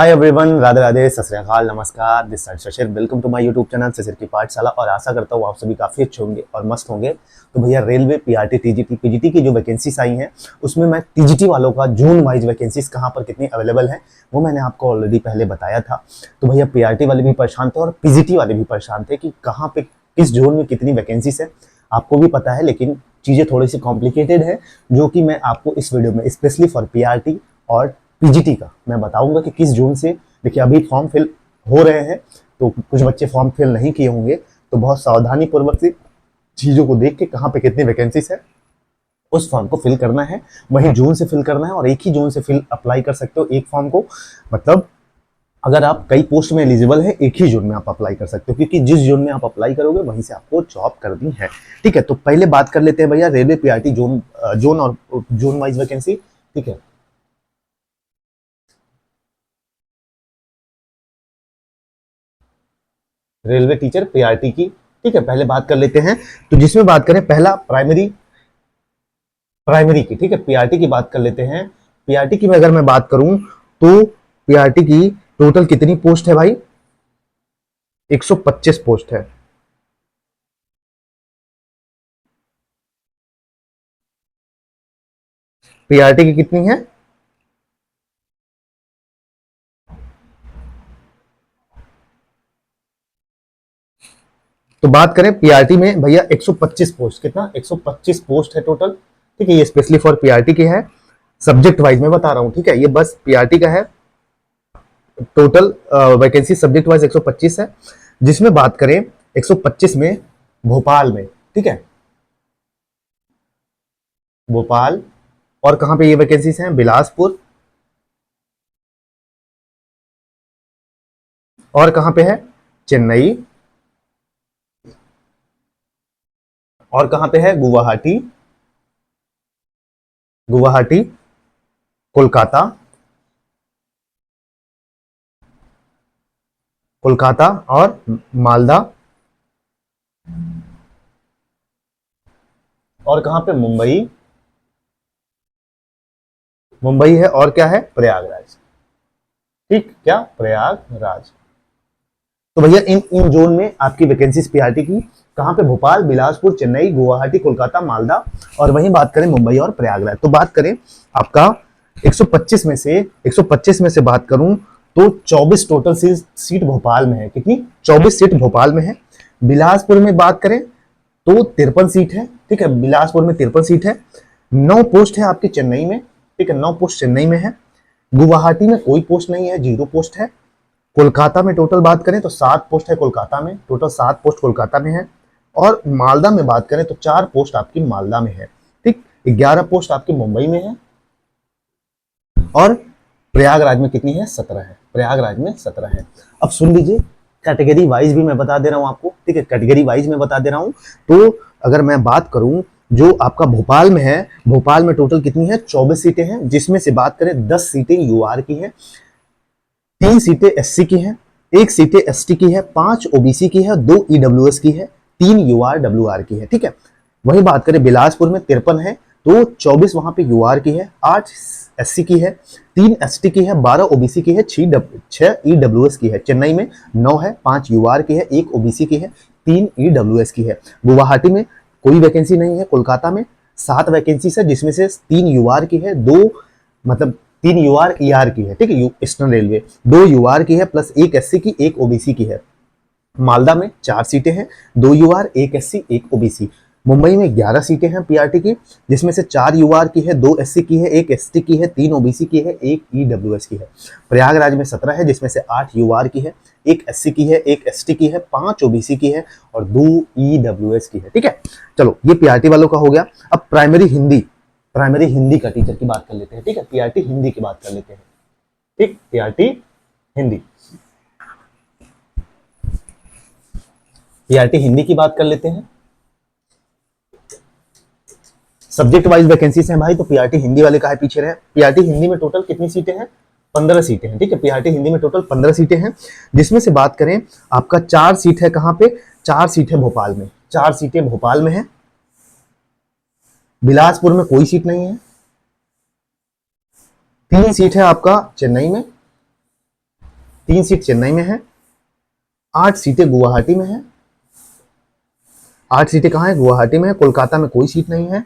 Hi everyone, Radhe Radhe, सत श्री अकाल, नमस्कार। This side Shishir, welcome to my YouTube channel Shishir की पाठशाला। और आशा करता हूँ आप सभी काफी अच्छे होंगे और मस्त होंगे। तो भैया रेलवे पीआरटी टीजीटी पीजीटी की जो वैकेंसीज आई हैं उसमें मैं टीजीटी वालों का जोन वाइज वैकेंसीज कहाँ पर कितनी अवेलेबल है वो मैंने आपको ऑलरेडी पहले बताया था। तो भैया पीआरटी वाले भी परेशान थे और पीजीटी वाले भी परेशान थे कि कहाँ पे किस जोन में कितनी वैकेंसीज है। आपको भी पता है, लेकिन चीजें थोड़ी सी कॉम्प्लिकेटेड है, जो कि मैं आपको इस वीडियो में स्पेशली फॉर पीआरटी और पीजीटी का मैं बताऊंगा कि किस जोन से। देखिए अभी फॉर्म फिल हो रहे हैं, तो कुछ बच्चे फॉर्म फिल नहीं किए होंगे, तो बहुत सावधानी पूर्वक से चीजों को देख के कहाँ पे कितनी वैकेंसीज है उस फॉर्म को फिल करना है। वही जोन से फिल करना है और एक ही जोन से फिल अप्लाई कर सकते हो एक फॉर्म को। मतलब अगर आप कई पोस्ट में एलिजिबल है, एक ही जोन में आप अप्लाई कर सकते हो, क्योंकि जिस जोन में आप अप्लाई करोगे वहीं से आपको जॉब करनी है। ठीक है, तो पहले बात कर लेते हैं भैया रेलवे पीआरटी जोन जोन और जोन वाइज वैकेंसी। ठीक है, रेलवे टीचर पीआरटी की। ठीक है, पहले बात कर लेते हैं। तो जिसमें बात करें पहला प्राइमरी प्राइमरी की। ठीक है, पीआरटी की बात कर लेते हैं। पीआरटी की अगर मैं बात करूं तो पीआरटी की टोटल कितनी पोस्ट है भाई? 125 पोस्ट है। पीआरटी की कितनी है? तो बात करें पीआरटी में भैया 125 पोस्ट। कितना? 125 पोस्ट है टोटल। ठीक है, ये स्पेशली फॉर पीआरटी की है, सब्जेक्ट वाइज मैं बता रहा हूं। ठीक है, ये बस पीआरटी का है। टोटल वैकेंसी सब्जेक्ट वाइज 125 है, जिसमें बात करें 125 में भोपाल में। ठीक है, भोपाल। और कहां पे ये वैकेंसीज हैं? बिलासपुर। और कहां पे है? चेन्नई। और कहां पे है? गुवाहाटी। गुवाहाटी, कोलकाता। कोलकाता और मालदा। और कहां पे? मुंबई। मुंबई है। और क्या है? प्रयागराज। ठीक, क्या? प्रयागराज। तो भैया इन इन जोन में आपकी वैकेंसीज पीआरटी की कहां पे? भोपाल, बिलासपुर, चेन्नई, गुवाहाटी, कोलकाता, मालदा। और वहीं बात करें मुंबई और प्रयागराज। तो बात करें आपका 125 में से 125 में से बात करूं तो 24 टोटल सीट भोपाल में है। कितनी? 24 सीट भोपाल में है। बिलासपुर में बात करें तो 53 सीट है। ठीक है, बिलासपुर में 53 सीट है। 9 पोस्ट है आपकी चेन्नई में। ठीक है, 9 पोस्ट चेन्नई में है। गुवाहाटी में कोई पोस्ट नहीं है, 0 पोस्ट है। कोलकाता में टोटल बात करें तो 7 पोस्ट है कोलकाता में, टोटल 7 पोस्ट कोलकाता में है। और मालदा में बात करें तो 4 पोस्ट आपकी मालदा में है। ठीक, 11 पोस्ट आपकी मुंबई में है। और प्रयागराज में कितनी है? 17 है। प्रयागराज में 17 है। अब सुन लीजिए, कैटेगरी वाइज भी मैं बता दे रहा हूं आपको। ठीक है, कैटेगरी वाइज मैं बता दे रहा हूं। तो अगर मैं बात करूं जो आपका भोपाल में है, भोपाल में टोटल कितनी है? 24 सीटें हैं, जिसमें से बात करें 10 सीटें यूआर की है, 3 सीटें एससी की हैं, 1 सीटें एसटी की है, 5 ओबीसी की है, 2 ईडब्ल्यूएस की है, 3 यूआर डब्ल्यूआर की है। ठीक है, वही बात करें बिलासपुर में 53 है, तो 24 वहां पे यूआर की है, 8 एससी की है, 3 एसटी की है, 12 ओबीसी की है, 6 ईडब्ल्यूएस की है। चेन्नई में 9 है, 5 यूआर की है, 1 ओबीसी की है, 3 ईडब्ल्यूएस की है। गुवाहाटी में कोई वैकेंसी नहीं है। कोलकाता में 7 वैकेंसी है, जिसमें से 3 यूआर की है, 2 मतलब 3 यूआर ईआर की है। ठीक है, ईस्टर्न रेलवे 2 यूआर की है, प्लस 1 एससी की, 1 ओबीसी की है। मालदा में 4 सीटें हैं, 2 यूआर, 1 एससी, 1 ओबीसी। मुंबई में 11 सीटें हैं पीआरटी की, जिसमें से 4 यूआर की है, 2 एससी की है, 1 एसटी की है, 3 ओबीसी की है, 1 ईडब्ल्यूएस की है। प्रयागराज में 17 है, जिसमें से 8 यूआर की है, 1 एससी की है, 1 एसटी की है, 5 ओबीसी की है और 2 ईडब्ल्यूएस की है। ठीक है, चलो ये पीआरटी वालों का हो गया। अब प्राइमरी हिंदी का टीचर की बात कर लेते हैं। ठीक है, पीआरटी हिंदी की बात कर लेते हैं। ठीक, पीआरटी हिंदी, पीआरटी हिंदी की बात कर लेते हैं। सब्जेक्ट वाइज वैकेंसीज हैं भाई, तो पीआरटी हिंदी वाले का है पीछे रहे। पीआरटी हिंदी में टोटल कितनी सीटें हैं? 15 सीटें हैं। ठीक है, पीआरटी हिंदी में टोटल 15 सीटें हैं, जिसमें से बात करें आपका 4 सीट है कहां पे? 4 सीट है भोपाल में, 4 सीटें भोपाल में है। बिलासपुर में कोई सीट नहीं है। 3 सीट है आपका चेन्नई में, 3 सीट चेन्नई में है, 8 सीटें गुवाहाटी में है। 8 सीटें कहाँ है? गुवाहाटी में है। कोलकाता में कोई सीट नहीं है,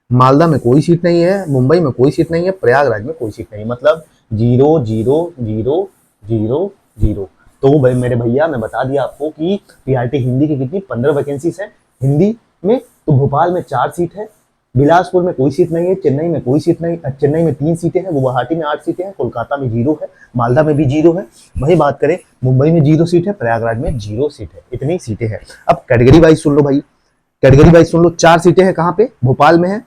मालदा में कोई सीट नहीं है, मुंबई में कोई सीट नहीं है, प्रयागराज में कोई सीट नहीं है। मतलब 0 0 0 0 0। तो भाई मेरे भैया मैं बता दिया आपको कि पीआरटी हिंदी की कितनी 15 वैकेंसीज है हिंदी में। तो भोपाल में 4 सीट है, बिलासपुर में कोई सीट नहीं है, चेन्नई में कोई सीट नहीं, चेन्नई में 3 सीटें हैं, गुवाहाटी में 8 सीटें हैं, कोलकाता में 0 है, मालदा में भी 0 है। वही बात करें मुंबई में 0 सीट है, प्रयागराज में 0 सीट है। इतनी सीटें हैं। अब कैटेगरी वाइज सुन लो भाई, कैटेगरी वाइज सुन लो। 4 सीटें हैं कहाँ पे? भोपाल में है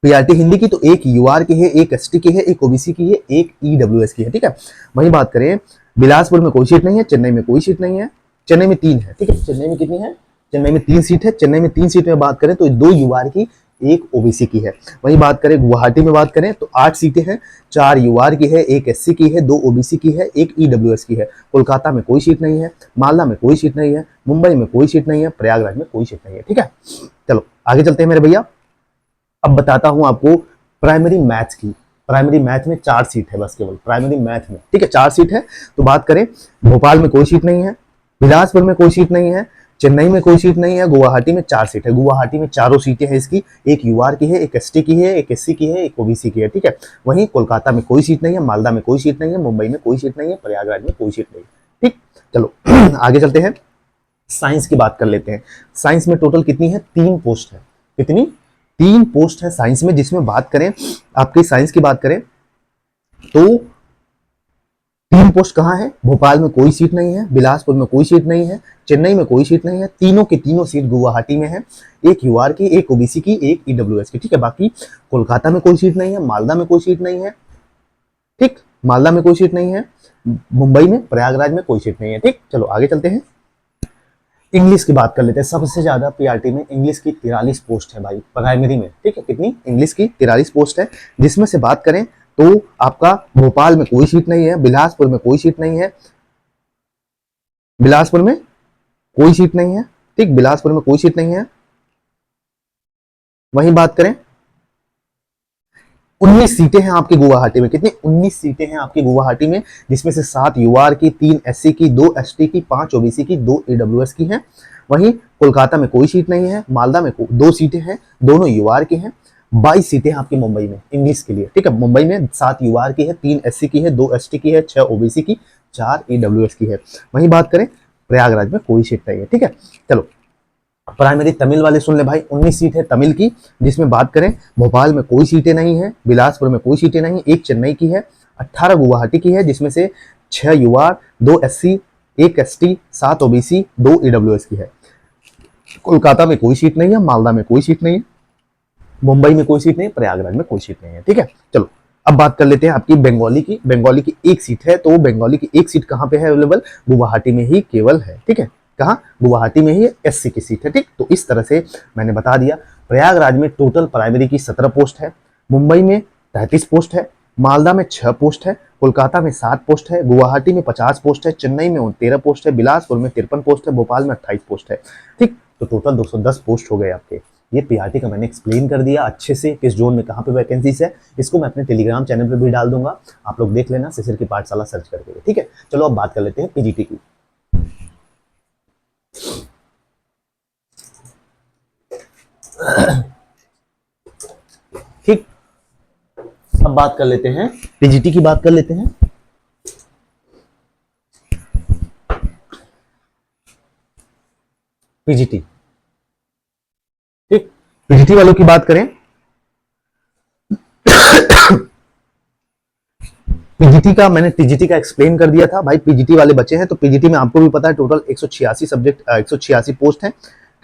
पीआरटी हिंदी की। तो एक यूआर की है, एक एसटी की है, एक ओबीसी की है, एक ईडब्ल्यूएस की है। ठीक है। वही बात करें बिलासपुर में कोई सीट नहीं है, चेन्नई में कोई सीट नहीं है, चेन्नई में 3 है। ठीक है। चेन्नई में कितनी है? चेन्नई में 3 सीट है। चेन्नई में 3 सीट में बात करें तो 2 यूआर की, एक ओबीसी की है। वही बात करें गुवाहाटी में बात करें तो 8 सीटें हैं, 4 यूआर की है, एक एससी की है, 2 ओबीसी की है, एक ईडब्ल्यूएस की है। कोलकाता में कोई सीट नहीं है, मालदा में कोई सीट नहीं है, मुंबई में कोई सीट नहीं है, प्रयागराज में कोई सीट नहीं है। ठीक है। चलो आगे चलते हैं मेरे भैया। अब बताता हूं आपको प्राइमरी मैथ्स की। प्राइमरी मैथ में 4 सीट है बस, केवल प्राइमरी मैथ में। ठीक है, 4 सीट है। तो बात करें भोपाल में कोई सीट नहीं है, बिलासपुर में कोई सीट नहीं है, चेन्नई में कोई सीट नहीं है, गुवाहाटी में 4 सीट है। गुवाहाटी में चारों सीटें हैं इसकी, एक यूआर की है, एक एसटी की है, एक एससी की है, एक ओबीसी की है। ठीक है। वहीं कोलकाता में कोई सीट नहीं है, मालदा में कोई सीट नहीं है, मुंबई में कोई सीट नहीं है, प्रयागराज में कोई सीट नहीं है। ठीक। चलो आगे चलते हैं, साइंस की बात कर लेते हैं। साइंस में टोटल कितनी है? 3 पोस्ट है। कितनी? 3 पोस्ट है साइंस में। जिसमें बात करें आपकी साइंस की बात करें तो 3 पोस्ट कहां है? भोपाल में कोई सीट नहीं है, बिलासपुर में कोई सीट नहीं है, चेन्नई में कोई सीट नहीं है। तीनों की तीनों सीट गुवाहाटी में है, एक यूआर की, एक ओबीसी की, एक ईडब्ल्यूएस की। ठीक है। बाकी कोलकाता में कोई सीट नहीं है, मालदा में कोई सीट नहीं है। ठीक, मालदा में कोई सीट नहीं है, मुंबई में, प्रयागराज में कोई सीट नहीं है। ठीक। चलो आगे चलते हैं, इंग्लिश की बात कर लेते हैं। सबसे ज्यादा पीआरटी में इंग्लिश की 43 पोस्ट है भाई, प्राइमरी में। ठीक है। कितनी? इंग्लिश की 43 पोस्ट है। जिसमें से बात करें तो आपका भोपाल में कोई सीट नहीं है, बिलासपुर में कोई सीट नहीं है, बिलासपुर में कोई सीट नहीं है। ठीक, बिलासपुर में कोई सीट नहीं है। वहीं बात करें 19 सीटें हैं आपकी गुवाहाटी में। कितनी? 19 सीटें हैं आपकी गुवाहाटी में, जिसमें से 7 यूआर की, 3 एससी की, 2 एसटी की, 5 ओबीसी की, 2 ईडब्ल्यूएस की हैं। वहीं कोलकाता में कोई सीट नहीं है, मालदा में 2 सीटें हैं, दोनों यूआर की हैं। 22 सीटें आपकी मुंबई में इंग्लिश के लिए। ठीक है। मुंबई में 7 यूआर की है, 3 एससी की है, 2 एसटी की है, 6 ओबीसी की, 4 ईडब्ल्यूएस की है। वहीं बात करें प्रयागराज में कोई सीट नहीं है। ठीक है। चलो प्राइमरी तमिल वाले सुन ले भाई, 19 सीट है तमिल की। जिसमें बात करें भोपाल में कोई सीटें नहीं है, बिलासपुर में कोई सीटें नहीं, एक चेन्नई की है, 18 गुवाहाटी की है, जिसमें से 6 UR, 2 SC, 1 ST, 7 OBC, 2 EWS की है। कोलकाता में कोई सीट नहीं है, मालदा में कोई सीट नहीं है, मुंबई में कोई सीट नहीं है, प्रयागराज में कोई सीट नहीं है। ठीक है। चलो अब बात कर लेते हैं आपकी बंगाली की। बंगाली की 1 सीट है। तो बंगाली की 1 सीट कहां पे है अवेलेबल? गुवाहाटी में ही केवल है। ठीक है। कहां? गुवाहाटी में ही एससी की सीट है। ठीक। तो इस तरह से मैंने बता दिया। प्रयागराज में टोटल प्राइमरी की 17 पोस्ट है, मुंबई में 33 पोस्ट है, मालदा में 6 पोस्ट है, कोलकाता में 7 पोस्ट है, गुवाहाटी में 50 पोस्ट है, चेन्नई में 13 पोस्ट है, बिलासपुर में 53 पोस्ट है, भोपाल में 28 पोस्ट है। ठीक। तो टोटल 210 पोस्ट हो गए आपके। ये पीआरटी का मैंने एक्सप्लेन कर दिया अच्छे से, किस जोन में कहाँ पे वैकेंसीज है। इसको मैं अपने टेलीग्राम चैनल पे भी डाल दूंगा, आप लोग देख लेना, सिसिर की पाठशाला सर्च करके। ठीक है। चलो अब बात कर लेते हैं पीजीटी की। ठीक, अब बात कर लेते हैं पीजीटी की। बात कर लेते हैं पीजीटी। ठीक, पीजीटी वालों की बात करें पीजीटी का मैंने टीजीटी का एक्सप्लेन कर दिया था भाई। पीजीटी वाले बचे हैं तो पीजीटी में आपको भी पता है टोटल 186 सब्जेक्ट, 186 पोस्ट हैं।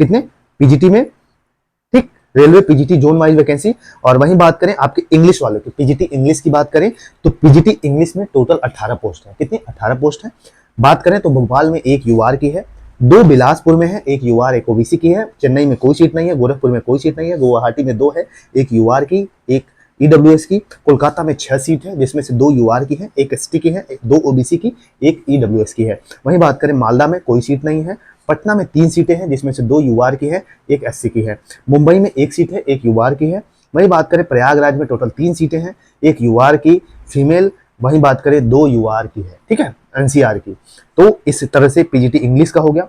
कितने? पीजीटी में। ठीक, railway PGT zone wise vacancy. और वहीं बात करें आपके इंग्लिश वालों की, पीजीटी इंग्लिश की बात करें तो पीजीटी इंग्लिश में टोटल 18 पोस्ट है। कितनी? 18 पोस्ट है। बात करें तो भोपाल में 1 यूआर की है, 2 बिलासपुर में है, 1 यूआर, 1 ओबीसी की है, चेन्नई में कोई सीट नहीं है, गोरखपुर में कोई सीट नहीं है, गुवाहाटी में 2 है, 1 यूआर की, 1 ईडब्ल्यूएस की, कोलकाता में 6 सीट है, जिसमें से 2 यूआर की है, 1 एसटी की है, 2 ओबीसी की, 1 ईडब्ल्यूएस की है। वहीं बात करें मालदा में कोई सीट नहीं है, पटना में 3 सीटें हैं, जिसमें से 2 यूआर की है, 1 एससी की है, मुंबई में 1 सीट है, 1 यूआर की है। वहीं बात करें प्रयागराज में टोटल 3 सीटें हैं, 1 यूआर की फीमेल, वहीं बात करें 2 यूआर की है, ठीक है, एनसीआर की। तो इस तरह से पीजीटी इंग्लिश का हो गया।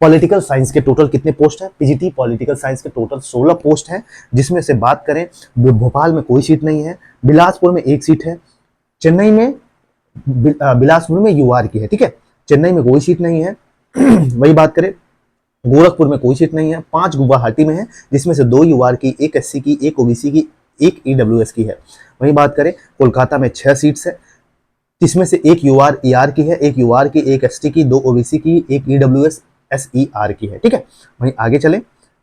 पॉलिटिकल साइंस के टोटल कितने पोस्ट है? पीजीटी पॉलिटिकल साइंस के टोटल 16 पोस्ट है, जिसमें से बात करें भोपाल में कोई सीट नहीं है, बिलासपुर में 1 सीट है, चेन्नई में बिलासपुर में यूआर की है, ठीक है, चेन्नई में कोई सीट नहीं है। वही बात करें गोरखपुर में कोई सीट नहीं है, 5 गुवाहाटी में है, जिसमें से 2 यूआर की, 1 एससी की, 1 ओबीसी की, 1 ईडब्ल्यूएस की है। वही बात करें कोलकाता में 6 सीट्स है, जिसमें से 1 यूआर ईआर की है, 1 यूआर की, 1 एसटी की, 2 ओबीसी की, 1 ईडब्ल्यूएस एसईआर की है, ठीक है। वहीं आगे चले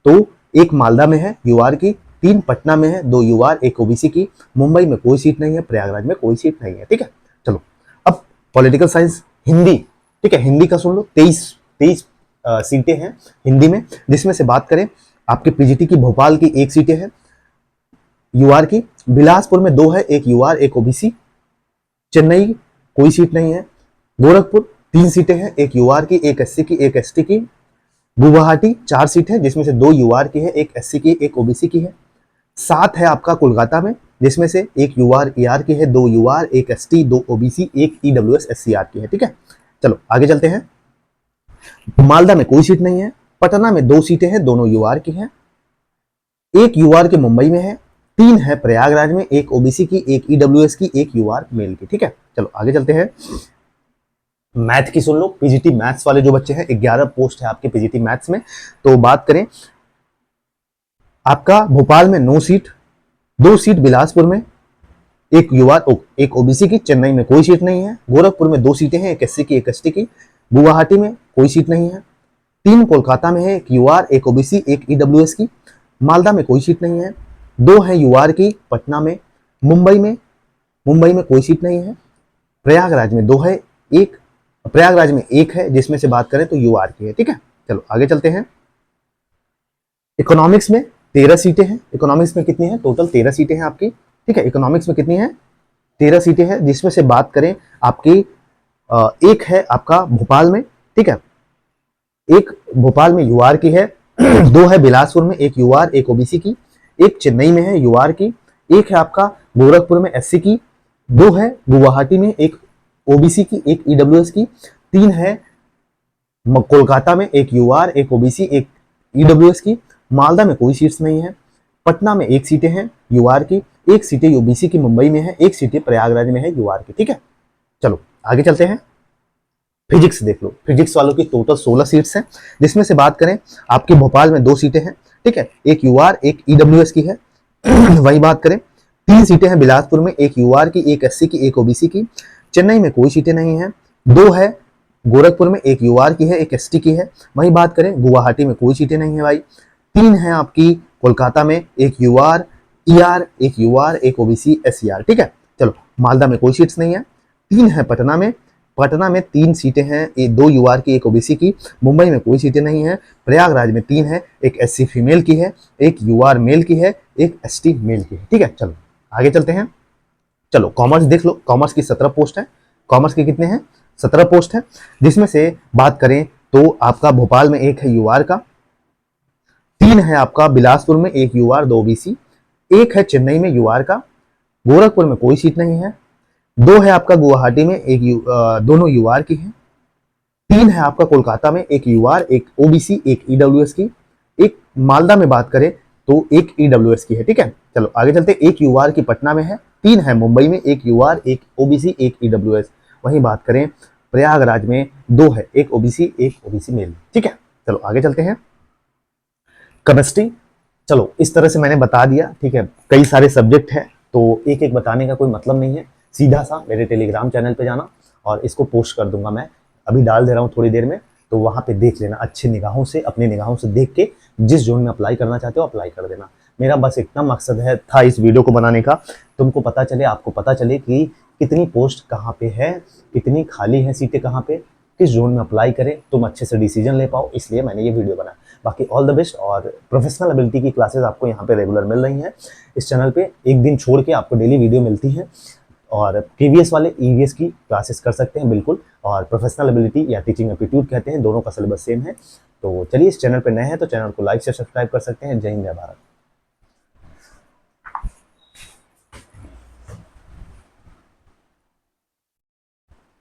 तो 1 मालदा में है यूआर की, 3 पटना में है, 2 यूआर, 1 ओबीसी की, मुंबई में कोई सीट नहीं है, प्रयागराज में कोई सीट नहीं है, ठीक है। चलो अब पॉलिटिकल साइंस हिंदी, ठीक है, हिंदी का सुन लो, 23 सीटें हैं हिंदी में, जिसमें से बात करें आपके पीजीटी की भोपाल की 1 सीटें हैं यूआर की, बिलासपुर में 2 है, 1 यूआर, 1 ओबीसी, चेन्नई कोई सीट नहीं है, गोरखपुर 3 सीटें हैं, 1 यूआर की, 1 एससी की, 1 एसटी की, गुवाहाटी 4 सीट है, जिसमें से 2 यूआर की है, 1 एससी की, 1 ओबीसी की है, 7 है आपका कोलकाता में, जिसमें से 1 यूआर ईआर की है, 2 UR, 1 ST, 2 OBC, 1 EWS SCR की है, ठीक है। चलो आगे चलते हैं। मालदा में कोई सीट नहीं है, पटना में 2 सीटें हैं, दोनों यूआर की हैं, 1 यूआर के मुंबई में है, 3 है प्रयागराज में, 1 ओबीसी की, 1 ईडब्ल्यूएस की, 1 यूआर मेल की, ठीक है। चलो आगे चलते हैं। मैथ की सुन लो, पीजीटी मैथ्स वाले जो बच्चे हैं, 11 पोस्ट है आपके पीजीटी मैथ्स में। तो बात करें आपका भोपाल में 9 सीट, 2 सीट बिलासपुर में, 1 यूआर, 1 ओबीसी की, चेन्नई में कोई सीट नहीं है, गोरखपुर में 2 सीटें हैं, 1 एससी की, 1 एसटी की, गुवाहाटी में कोई सीट नहीं है, 3 कोलकाता में है, 1 यूआर, 1 ओबीसी, 1 ईडब्ल्यूएस की, मालदा में कोई सीट नहीं है, 2 है यूआर की, पटना में, मुंबई में कोई सीट नहीं है, प्रयागराज में 2 है, 1 प्रयागराज में 1 है, जिसमें से बात करें तो यूआर की है, ठीक है। चलो आगे चलते हैं। इकोनॉमिक्स में 13 सीटें हैं, इकोनॉमिक्स में कितनी है? टोटल 13 सीटें हैं आपकी, ठीक है। इकोनॉमिक्स में कितनी है? 13 सीटें हैं, जिसमें से बात करें आपकी 1 है आपका भोपाल में, ठीक है, 1 भोपाल में यूआर की है, 2 है बिलासपुर में, 1 यूआर, 1 ओबीसी की, 1 चेन्नई में है यूआर की, 1 है आपका गोरखपुर में एससी की, 2 है गुवाहाटी में, 1 ओबीसी की, 1 ईडब्ल्यूएस की, 3 है कोलकाता में, 1 यूआर, 1 ओबीसी, 1 ईडब्ल्यूएस की, मालदा में कोई सीट्स नहीं है, पटना में 1 सीटें हैं यूआर की, 1 सीटें ओबीसी की मुंबई में है, 1 सीटें प्रयागराज में है यूआर की, ठीक है। चलो आगे चलते हैं। फिजिक्स देख लो, फिजिक्स वालों की टोटल 16 सीट्स हैं, जिसमें से बात करें आपके भोपाल में 2 सीटें हैं, ठीक है, 1 यूआर, 1 ईडब्ल्यूएस की है। वही बात करें 3 सीटें हैं बिलासपुर में, 1 यूआर की, 1 एससी की, 1 ओबीसी की, चेन्नई में कोई सीटें नहीं है, 2 है गोरखपुर में, 1 यूआर की है, 1 एसटी की है। वही बात करें गुवाहाटी में कोई सीटें नहीं है भाई, 3 है आपकी कोलकाता में, 1 UR ER, 1 UR, 1 OBC SER, ठीक है। चलो मालदा में कोई सीट्स नहीं है, 3 है पटना में 3 सीटें हैं, 2 यूआर की, 1 ओबीसी की, मुंबई में कोई सीटें नहीं है, प्रयागराज में 3 है, 1 एससी फीमेल की है, 1 यूआर मेल की है, 1 एसटी मेल की है, ठीक है। चलो आगे चलते हैं। चलो कॉमर्स देख लो, कॉमर्स की 17 पोस्ट है, कॉमर्स के कितने हैं? 17 पोस्ट है, जिसमें से बात करें तो आपका भोपाल में 1 है यूआर का, 3 है आपका बिलासपुर में, 1 यूआर, 2 ओबीसी, 1 है चेन्नई में यूआर का, गोरखपुर में कोई सीट नहीं है, 2 है आपका गुवाहाटी में, दोनों यूआर की है, 3 है आपका कोलकाता में, 1 यूआर, 1 ओबीसी, 1 ईडब्ल्यूएस की, 1 मालदा में बात करें तो 1 ईडब्ल्यूएस की है, ठीक है। चलो आगे चलते, 1 यूआर की पटना में है, 3 है मुंबई में, 1 यूआर, 1 ओबीसी, 1 ईडब्ल्यूएस। वहीं बात करें प्रयागराज में 2 है, 1 ओबीसी, 1 ओबीसी मेल, ठीक है। चलो आगे चलते हैं। केमिस्ट्री, चलो इस तरह से मैंने बता दिया, ठीक है, कई सारे सब्जेक्ट है तो एक एक बताने का कोई मतलब नहीं है, सीधा सा मेरे टेलीग्राम चैनल पे जाना और इसको पोस्ट कर दूंगा, मैं अभी डाल दे रहा हूँ थोड़ी देर में, तो वहाँ पे देख लेना अच्छी निगाहों से, अपनी निगाहों से देख के जिस जोन में अप्लाई करना चाहते हो अप्लाई कर देना। मेरा बस इतना मकसद था इस वीडियो को बनाने का, तुमको पता चले, आपको पता चले कि कितनी पोस्ट कहाँ पे है, कितनी खाली है सीटें कहाँ पे, किस जोन में अप्लाई करें, तुम अच्छे से डिसीजन ले पाओ, इसलिए मैंने ये वीडियो बनाया। बाकी ऑल द बेस्ट, और प्रोफेशनल एबिलिटी की क्लासेस आपको यहाँ पे रेगुलर मिल रही हैं इस चैनल पे, एक दिन छोड़ के आपको डेली वीडियो मिलती है, और प्रीवियस वाले ईवीएस की क्लासेस कर सकते हैं बिल्कुल, और प्रोफेशनल एबिलिटी या टीचिंग एप्टीट्यूड कहते हैं, दोनों का सिलेबस सेम है। तो चलिए, इस चैनल पर नए हैं तो चैनल को लाइक से सब्सक्राइब कर सकते हैं। जय हिंद, जय भारत।